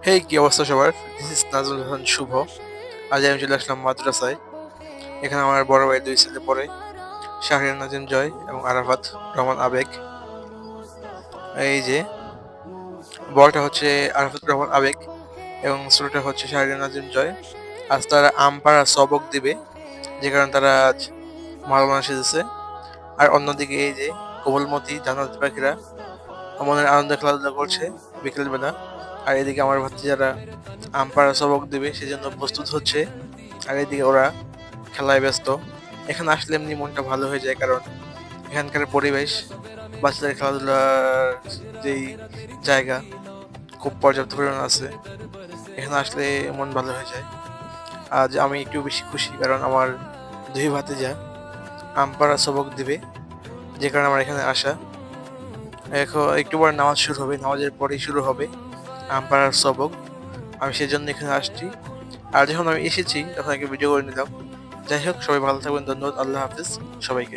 হেই, কি অবস্থা সবার? দিস ইজ নাজমুল হাসান শুভ। আজ আমি চলে আসলাম মাদ্রাসায়। এখানে আমার বড় ভাই দুই ছেলে পড়ে, শাহরিয়ার নাজিম জয় এবং আরাফাত রহমান আবেগ। এই যে বড়টা হচ্ছে আরাফাত রহমান আবেগ এবং ছোটটা হচ্ছে শাহরিয়ার নাজিম জয়। আজ তারা আম পাড়া সবক দিবে, যে কারণে তারা আজ মালামাল সেজেছে। আর অন্যদিকে এই যে কোমলমতি জান্নাতি পাখিরা মনের আনন্দে খেলাধুলা করছে বিকেল বেলা। আর এদিকে আমার ভাতিজারা আম পাড়া সবক দিবে সেজন্য প্রস্তুত হচ্ছে। আর এদিকে ওরা খেলায় ব্যস্ত। এখানে আসলে এমনি মনটা ভালো হয়ে যায়, কারণ এখানকার পরিবেশ, বাচ্চাদের খেলাধুলার যেই জায়গা খুব পর্যাপ্ত পরিমাণ আছে। এখানে আসলে মন ভালো হয়ে যায়। আজ আমি একটু বেশি খুশি, কারণ আমার দুই ভাতিজা আম পাড়া সবক দিবে, যে কারণে আমার এখানে আসা। এখন একটু পরে নামাজ শুরু হবে, নামাজের পরেই শুরু হবে আম পাড়ার সবক। আমি সেজন্য এখানে আসছি। আর যখন আমি এসেছি তখন একটা ভিডিও করে নিলাম। যাই হোক, সবাই ভালো থাকবেন। ধন্যবাদ। আল্লাহ হাফিজ সবাইকে।